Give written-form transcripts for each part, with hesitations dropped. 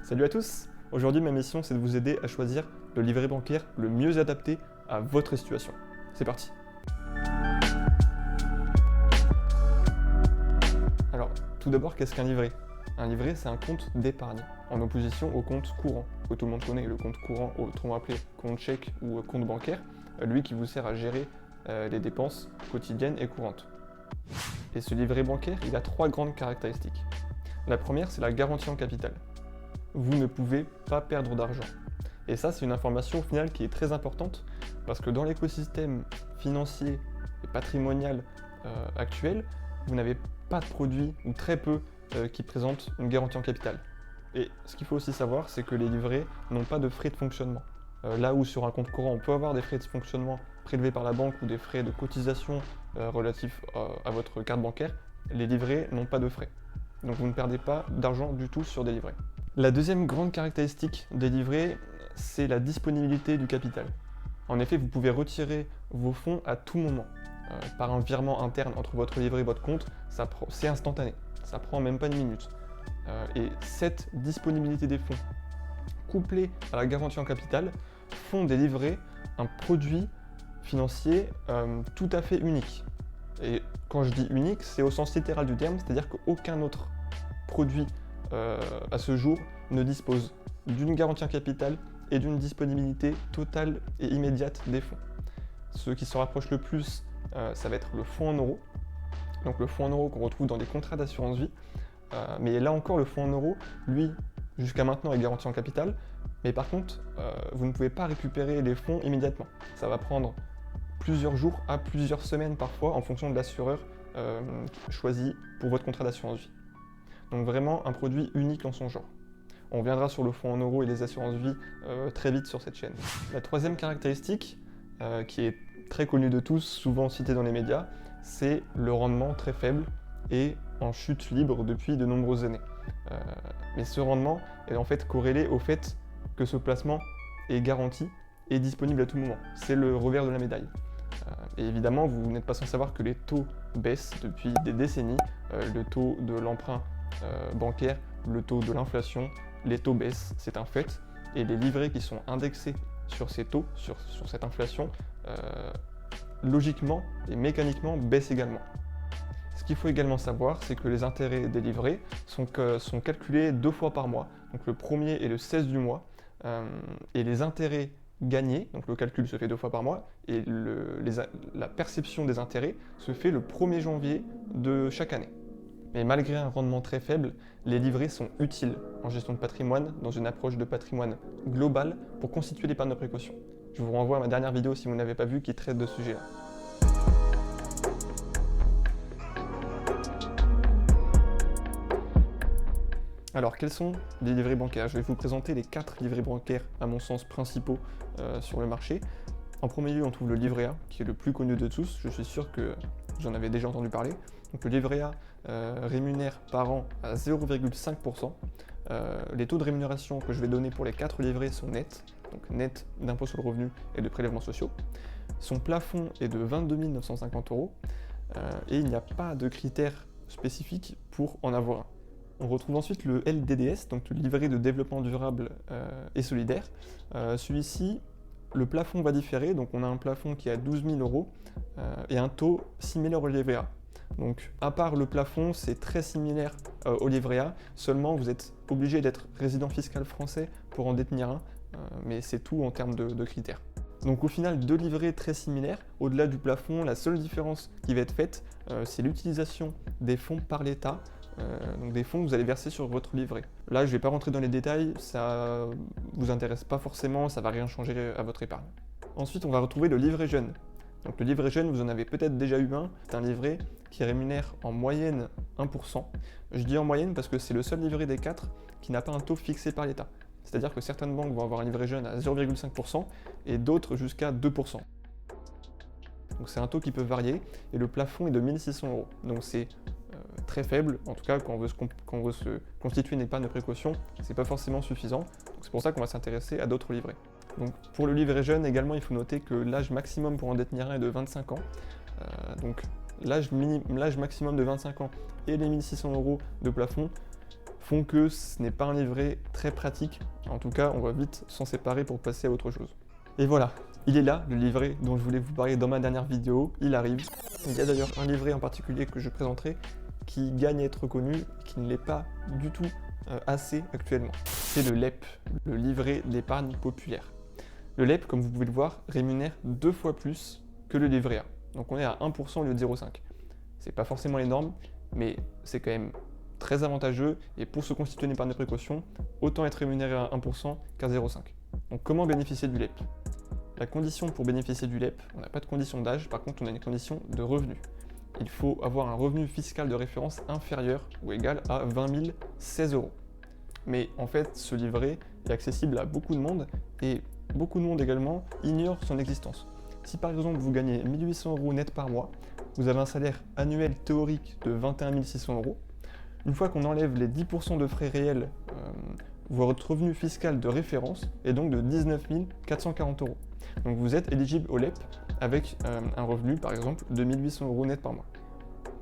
Salut à tous! Aujourd'hui, ma mission, c'est de vous aider à choisir le livret bancaire le mieux adapté à votre situation. C'est parti! Alors, tout d'abord, qu'est-ce qu'un livret? Un livret, c'est un compte d'épargne, en opposition au compte courant, que tout le monde connaît, le compte courant, autrement appelé compte chèque ou compte bancaire, lui qui vous sert à gérer les dépenses quotidiennes et courantes. Et ce livret bancaire, il a 3 grandes caractéristiques. La première, c'est la garantie en capital. Vous ne pouvez pas perdre d'argent. Et ça, c'est une information au final qui est très importante, parce que dans l'écosystème financier et patrimonial actuel, vous n'avez pas de produits, ou très peu, qui présentent une garantie en capital. Et ce qu'il faut aussi savoir, c'est que les livrets n'ont pas de frais de fonctionnement. Là où sur un compte courant, on peut avoir des frais de fonctionnement prélevés par la banque ou des frais de cotisation relatifs à votre carte bancaire, les livrets n'ont pas de frais. Donc vous ne perdez pas d'argent du tout sur des livrets. La deuxième grande caractéristique des livrets, c'est la disponibilité du capital. En effet, vous pouvez retirer vos fonds à tout moment. Par un virement interne entre votre livret et votre compte, c'est instantané. Ça prend même pas une minute. Et cette disponibilité des fonds, couplée à la garantie en capital, font des livrets un produit financier tout à fait unique. Et quand je dis unique, c'est au sens littéral du terme, c'est-à-dire qu'aucun autre produit à ce jour ne dispose d'une garantie en capital et d'une disponibilité totale et immédiate des fonds. Ce qui se rapproche le plus, ça va être le fonds en euros. Donc le fonds en euros qu'on retrouve dans des contrats d'assurance vie. Mais là encore, le fonds en euros, lui, jusqu'à maintenant, est garanti en capital. Mais par contre, vous ne pouvez pas récupérer les fonds immédiatement. Ça va prendre plusieurs jours à plusieurs semaines parfois en fonction de l'assureur choisi pour votre contrat d'assurance vie. Donc vraiment un produit unique en son genre. On reviendra sur le fonds en euros et les assurances vie très vite sur cette chaîne. La troisième caractéristique, qui est très connue de tous, souvent citée dans les médias, c'est le rendement très faible et en chute libre depuis de nombreuses années. Mais ce rendement est en fait corrélé au fait que ce placement est garanti et disponible à tout moment. C'est le revers de la médaille. Et évidemment, vous n'êtes pas sans savoir que les taux baissent depuis des décennies. Le taux de l'emprunt bancaire, le taux de l'inflation, les taux baissent, c'est un fait. Et les livrets qui sont indexés sur ces taux, sur cette inflation, logiquement et mécaniquement baissent également. Ce qu'il faut également savoir, c'est que les intérêts des livrets sont calculés 2 fois par mois, donc le 1er et le 16 du mois, et les intérêts gagnés, donc le calcul se fait 2 fois par mois, et la perception des intérêts se fait le 1er janvier de chaque année. Mais malgré un rendement très faible, les livrets sont utiles en gestion de patrimoine, dans une approche de patrimoine globale pour constituer l'épargne de précaution. Je vous renvoie à ma dernière vidéo si vous n'avez pas vu qui traite de ce sujet-là. Alors, quels sont les livrets bancaires? Je vais vous présenter les 4 livrets bancaires, à mon sens, principaux sur le marché. En premier lieu, on trouve le livret A, qui est le plus connu de tous. Je suis sûr que vous en avez déjà entendu parler. Donc, le livret A rémunère par an à 0,5%. Les taux de rémunération que je vais donner pour les 4 livrets sont nets, donc net d'impôt sur le revenu et de prélèvements sociaux. Son plafond est de 22 950 €, et il n'y a pas de critères spécifiques pour en avoir un. On retrouve ensuite le LDDS, donc le livret de développement durable et solidaire. Celui-ci, le plafond va différer, donc on a un plafond qui est à 12 000 € et un taux similaire au livret A. Donc à part le plafond, c'est très similaire au livret A, seulement vous êtes obligé d'être résident fiscal français pour en détenir un, mais c'est tout en termes de critères. Donc au final, 2 livrets très similaires. Au-delà du plafond, la seule différence qui va être faite, c'est l'utilisation des fonds par l'État, donc des fonds que vous allez verser sur votre livret. Là, je ne vais pas rentrer dans les détails, ça ne vous intéresse pas forcément, ça ne va rien changer à votre épargne. Ensuite, on va retrouver le livret jeune. Donc le livret jeune, vous en avez peut-être déjà eu un, c'est un livret qui rémunère en moyenne 1%. Je dis en moyenne parce que c'est le seul livret des 4 qui n'a pas un taux fixé par l'État. C'est-à-dire que certaines banques vont avoir un livret jeune à 0,5% et d'autres jusqu'à 2%. Donc c'est un taux qui peut varier et le plafond est de 1 600 €. Donc c'est très faible, en tout cas quand on veut se constituer une épargne de précaution, c'est pas forcément suffisant. C'est pour ça qu'on va s'intéresser à d'autres livrets. Donc pour le livret jeune également, il faut noter que l'âge maximum pour en détenir un est de 25 ans. Donc l'âge maximum de 25 ans et les 1 600 € de plafond font que ce n'est pas un livret très pratique. En tout cas, on va vite s'en séparer pour passer à autre chose. Et voilà, il est là, le livret dont je voulais vous parler dans ma dernière vidéo, il arrive. Il y a d'ailleurs un livret en particulier que je présenterai qui gagne à être reconnu, qui ne l'est pas du tout assez actuellement. C'est le LEP, le livret d'épargne populaire. Le LEP, comme vous pouvez le voir, rémunère 2 fois plus que le livret A. Donc on est à 1% au lieu de 0,5. C'est pas forcément énorme, mais c'est quand même très avantageux, et pour se constituer une épargne de précaution, autant être rémunéré à 1% qu'à 0,5. Donc comment bénéficier du LEP? La condition pour bénéficier du LEP, on n'a pas de condition d'âge, par contre on a une condition de revenu. Il faut avoir un revenu fiscal de référence inférieur ou égal à 20 016 €. Mais en fait, ce livret est accessible à beaucoup de monde, et beaucoup de monde également ignore son existence. Si par exemple vous gagnez 1 800 € net par mois, vous avez un salaire annuel théorique de 21 600 €. Une fois qu'on enlève les 10% de frais réels, votre revenu fiscal de référence est donc de 19 440 €. Donc vous êtes éligible au LEP avec un revenu par exemple de 1 800 € net par mois.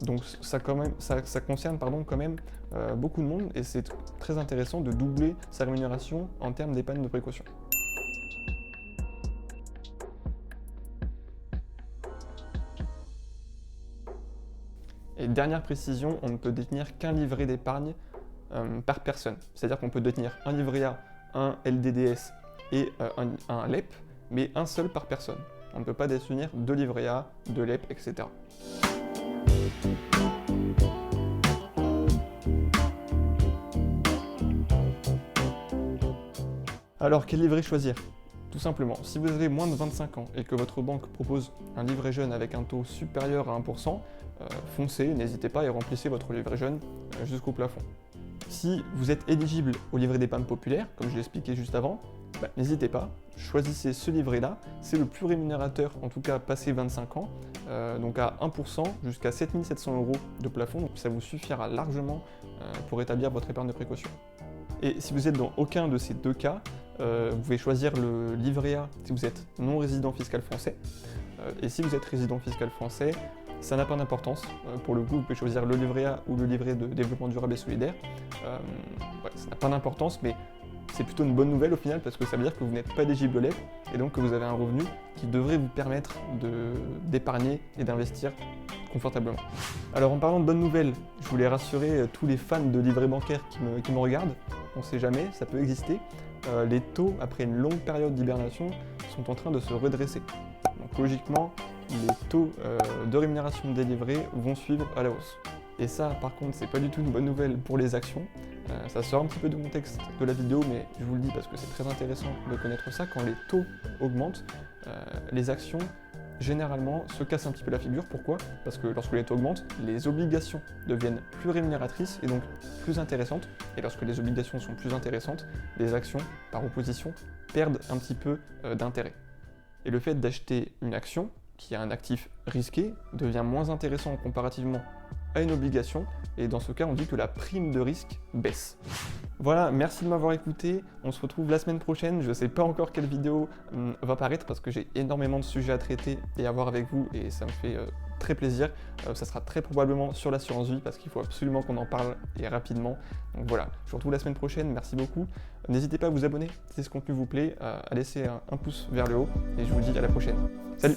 Donc ça concerne quand même beaucoup de monde, et c'est très intéressant de doubler sa rémunération en termes d'épargne de précaution. Et dernière précision, on ne peut détenir qu'un livret d'épargne par personne. C'est-à-dire qu'on peut détenir un livret A, un LDDS et un LEP, mais un seul par personne. On ne peut pas détenir 2 livrets A, 2 LEP, etc. Alors, quel livret choisir? Tout simplement, si vous avez moins de 25 ans et que votre banque propose un livret jeune avec un taux supérieur à 1%, foncez, n'hésitez pas et remplissez votre livret jeune jusqu'au plafond. Si vous êtes éligible au livret d'épargne populaire, comme je l'ai expliqué juste avant, n'hésitez pas, choisissez ce livret-là, c'est le plus rémunérateur, en tout cas passé 25 ans, donc à 1% jusqu'à 7 700 € de plafond, donc ça vous suffira largement pour établir votre épargne de précaution. Et si vous êtes dans aucun de ces deux cas, vous pouvez choisir le livret A si vous êtes non résident fiscal français, et si vous êtes résident fiscal français, ça n'a pas d'importance. Pour le coup, vous pouvez choisir le livret A ou le livret de développement durable et solidaire. Ça n'a pas d'importance, mais c'est plutôt une bonne nouvelle au final, parce que ça veut dire que vous n'êtes pas éligible au LEP et donc que vous avez un revenu qui devrait vous permettre d'épargner et d'investir confortablement. Alors en parlant de bonnes nouvelles, je voulais rassurer tous les fans de livrets bancaires qui me regardent. On ne sait jamais, ça peut exister. Les taux, après une longue période d'hibernation, sont en train de se redresser. Donc logiquement, les taux de rémunération des livrets vont suivre à la hausse. Et ça, par contre, c'est pas du tout une bonne nouvelle pour les actions. Ça sort un petit peu de mon texte de la vidéo, mais je vous le dis parce que c'est très intéressant de connaître ça. Quand les taux augmentent, les actions, généralement, se cassent un petit peu la figure. Pourquoi? Parce que lorsque les taux augmentent, les obligations deviennent plus rémunératrices et donc plus intéressantes. Et lorsque les obligations sont plus intéressantes, les actions, par opposition, perdent un petit peu d'intérêt. Et le fait d'acheter une action, qui est un actif risqué, devient moins intéressant comparativement à une obligation, et dans ce cas on dit que la prime de risque baisse. Voilà, merci de m'avoir écouté, on se retrouve la semaine prochaine, je ne sais pas encore quelle vidéo va paraître parce que j'ai énormément de sujets à traiter et à voir avec vous, et ça me fait très plaisir. Ça sera très probablement sur l'assurance vie parce qu'il faut absolument qu'on en parle et rapidement. Donc voilà, je vous retrouve la semaine prochaine, merci beaucoup. N'hésitez pas à vous abonner si ce contenu vous plaît, à laisser un pouce vers le haut, et je vous dis à la prochaine. Salut!